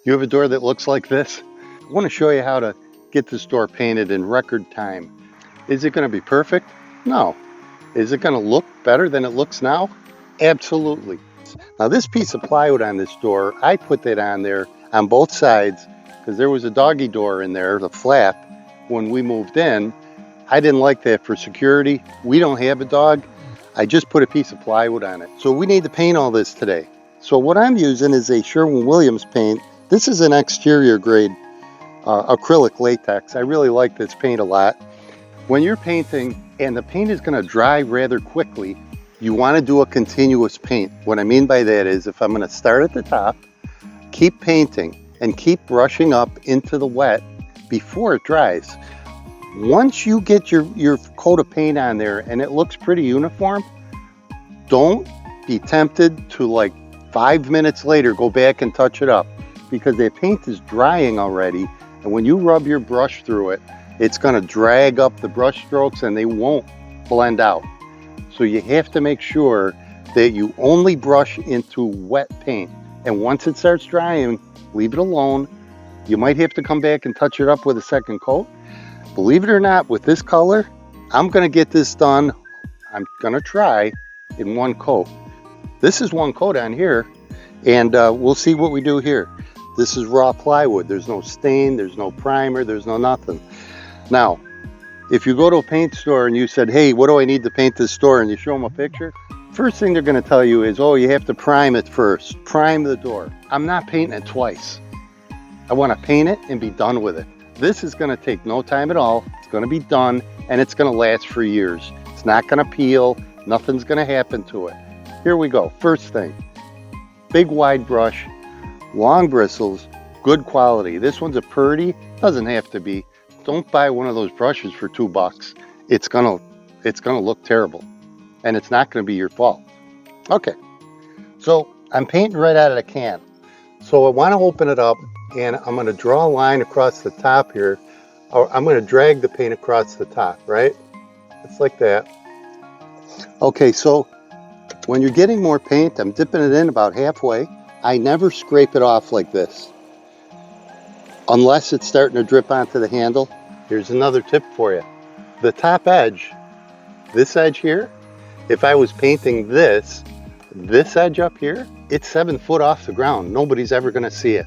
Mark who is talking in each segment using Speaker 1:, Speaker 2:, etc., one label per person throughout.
Speaker 1: You have a door that looks like this? I want to show you how to get this door painted in record time. Is it going to be perfect? No. Is it going to look better than it looks now? Absolutely. Now this piece of plywood on this door, I put that on there on both sides because there was a doggy door in there, the flap, when we moved in. I didn't like that for security. We don't have a dog. I just put a piece of plywood on it. So we need to paint all this today. So what I'm using is a Sherwin-Williams paint. This is an exterior grade acrylic latex. I really like this paint a lot. When you're painting and the paint is going to dry rather quickly, you want to do a continuous paint. What I mean by that is if I'm going to start at the top, keep painting and keep brushing up into the wet before it dries. Once you get your coat of paint on there and it looks pretty uniform, don't be tempted to, like 5 minutes later, go back and touch it up, because the paint is drying already, and when you rub your brush through it, it's going to drag up the brush strokes and they won't blend out. So you have to make sure that you only brush into wet paint, and once it starts drying, leave it alone. You might have to come back and touch it up with a second coat. Believe it or not, with this color, I'm going to get this done. I'm going to try in one coat. This is one coat on here, and we'll see what we do here. This is raw plywood. There's no stain, there's no primer, there's no nothing. Now, if you go to a paint store and you said, hey, what do I need to paint this door? And you show them a picture, first thing they're going to tell you is, oh, you have to prime it first. Prime the door. I'm not painting it twice. I want to paint it and be done with it. This is going to take no time at all. It's going to be done, and it's going to last for years. It's not going to peel. Nothing's going to happen to it. Here we go. First thing, big wide brush, long bristles, good quality. This one's a Purdy. Doesn't have to be. Don't buy one of those brushes for $2. It's gonna look terrible, and it's not going to be your fault. Okay, so I'm painting right out of the can. So I want to open it up, and I'm going to draw a line across the top here. Or I'm going to drag the paint across the top, right? It's like that. Okay, so when you're getting more paint, I'm dipping it in about halfway. I never scrape it off like this, unless it's starting to drip onto the handle. Here's another tip for you. The top edge, this edge here, if I was painting this edge up here, it's 7 foot off the ground. Nobody's ever going to see it.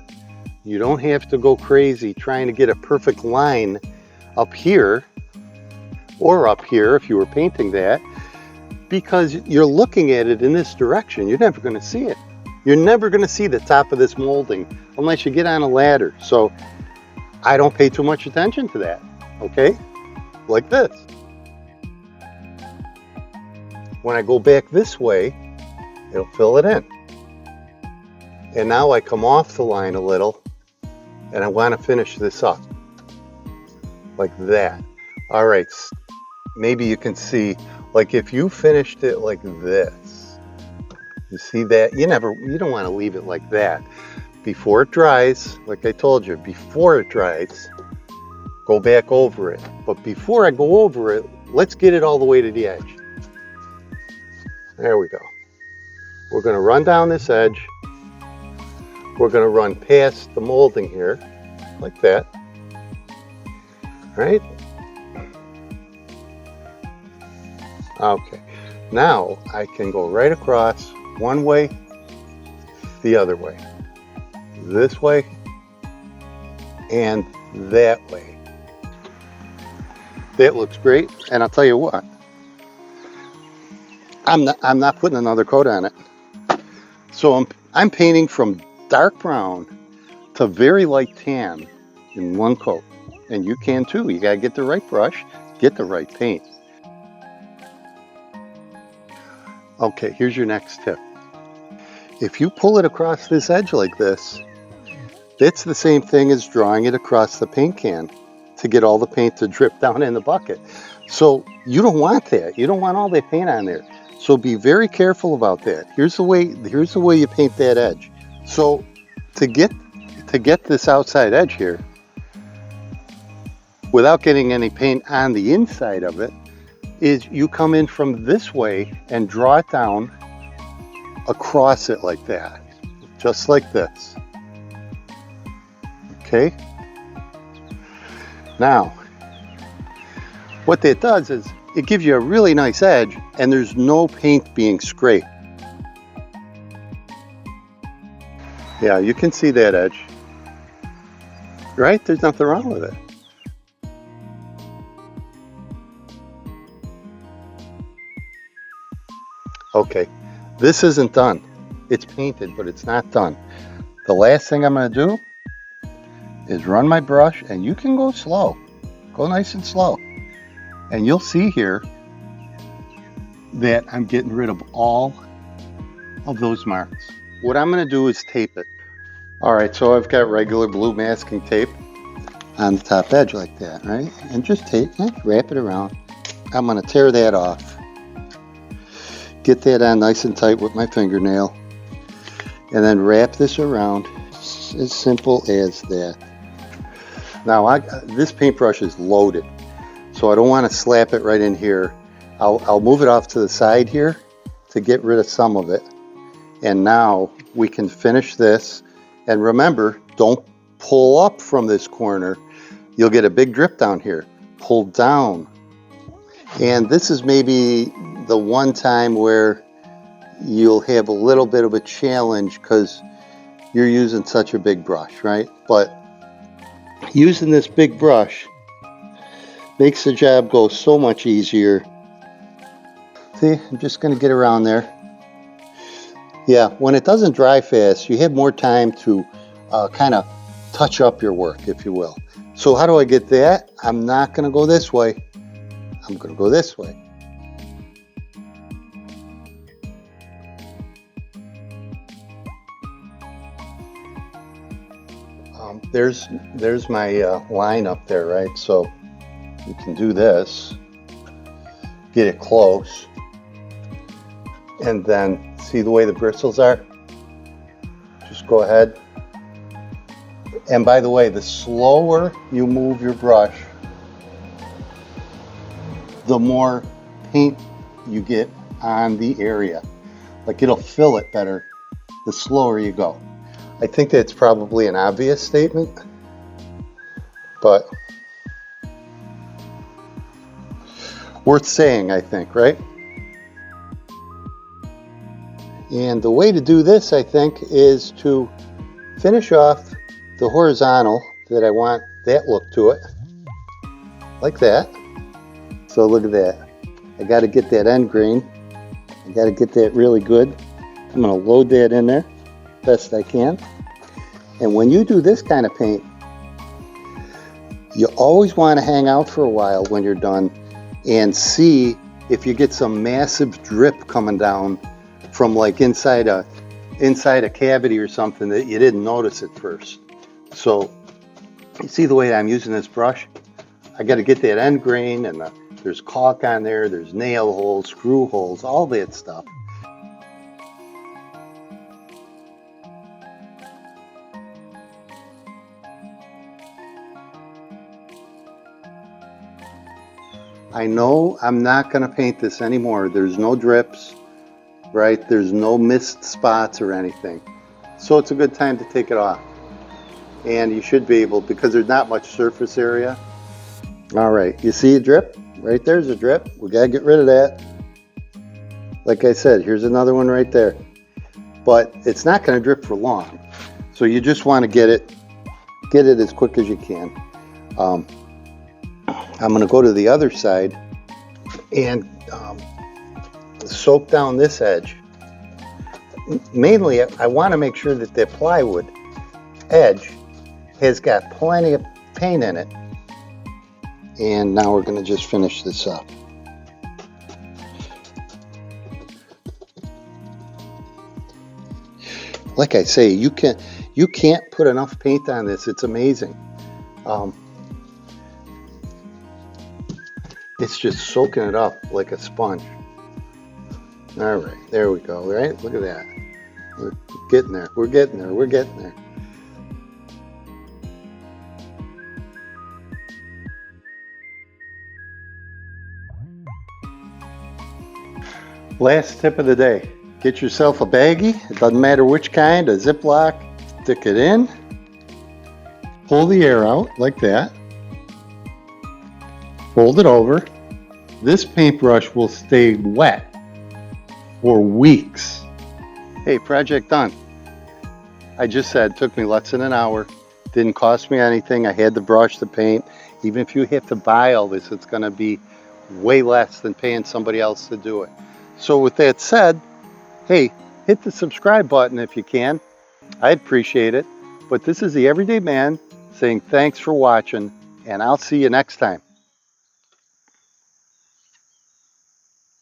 Speaker 1: You don't have to go crazy trying to get a perfect line up here or up here if you were painting that, because you're looking at it in this direction. You're never going to see it. You're never going to see the top of this molding unless you get on a ladder. So I don't pay too much attention to that, okay? Like this. When I go back this way, it'll fill it in. And now I come off the line a little, and I want to finish this up like that. All right, maybe you can see, like if you finished it like this, you see that? You don't want to leave it like that. Before it dries, like I told you, before it dries, go back over it. But before I go over it, let's get it all the way to the edge. There we go. We're going to run down this edge. We're going to run past the molding here, like that. Right? Okay. Now I can go right across one way, the other way, this way, and that way. That looks great. And I'll tell you what, I'm not putting another coat on it. So I'm painting from dark brown to very light tan in one coat. And you can too. You gotta get the right brush, get the right paint. Okay, here's your next tip. If you pull it across this edge like this, it's the same thing as drawing it across the paint can to get all the paint to drip down in the bucket. So you don't want that. You don't want all that paint on there. So be very careful about that. Here's the way you paint that edge. So to get this outside edge here, without getting any paint on the inside of it, is you come in from this way and draw it down across it like that, just like this. Okay. Now, what that does is it gives you a really nice edge and there's no paint being scraped. Yeah, you can see that edge, right? There's nothing wrong with it. Okay, this isn't done. It's painted, but it's not done. The last thing I'm going to do is run my brush, and you can go slow. Go nice and slow. And you'll see here that I'm getting rid of all of those marks. What I'm going to do is tape it. All right, so I've got regular blue masking tape on the top edge like that, right? And just tape it, wrap it around. I'm going to tear that off. Get that on nice and tight with my fingernail. And then wrap this around. It's as simple as that. Now, this paintbrush is loaded, so I don't want to slap it right in here. I'll move it off to the side here to get rid of some of it. And now we can finish this. And remember, don't pull up from this corner. You'll get a big drip down here. Pull down. And this is maybe the one time where you'll have a little bit of a challenge because you're using such a big brush, right? But using this big brush makes the job go so much easier. See, I'm just going to get around there. Yeah, when it doesn't dry fast, you have more time to kind of touch up your work, if you will. So how do I get that? I'm not going to go this way. I'm going to go this way. There's my line up there, right? So you can do this, get it close, and then see the way the bristles are? Just go ahead. And by the way, the slower you move your brush, the more paint you get on the area. Like it'll fill it better the slower you go. I think that's probably an obvious statement, but worth saying, I think, right? And the way to do this, I think, is to finish off the horizontal that I want that look to it, like that. So look at that. I got to get that end grain. I got to get that really good. I'm going to load that in there best I can. And when you do this kind of paint, you always want to hang out for a while when you're done and see if you get some massive drip coming down from like inside a cavity or something that you didn't notice at first. So you see the way I'm using this brush? I got to get that end grain, and there's caulk on there, there's nail holes, screw holes, all that stuff. I know I'm not going to paint this anymore. There's no drips, right? There's no missed spots or anything. So it's a good time to take it off. And you should be able, because there's not much surface area. All right, you see a drip? Right there's a drip. We got to get rid of that. Like I said, here's another one right there. But it's not going to drip for long. So you just want to get it as quick as you can. I'm going to go to the other side and soak down this edge. Mainly, I want to make sure that the plywood edge has got plenty of paint in it. And now we're going to just finish this up. Like I say, you can't put enough paint on this. It's amazing. It's just soaking it up like a sponge. All right, there we go, right? Look at that. We're getting there, we're getting there, we're getting there. Last tip of the day. Get yourself a baggie. It doesn't matter which kind, a Ziploc. Stick it in. pull the air out like that. Fold it over. This paintbrush will stay wet for weeks. Hey, project done. I just said it took me less than an hour. Didn't cost me anything. I had the brush, the paint. Even if you have to buy all this, it's gonna be way less than paying somebody else to do it. So with that said, hey, hit the subscribe button if you can. I'd appreciate it. But this is the Everyday Man saying thanks for watching, and I'll see you next time.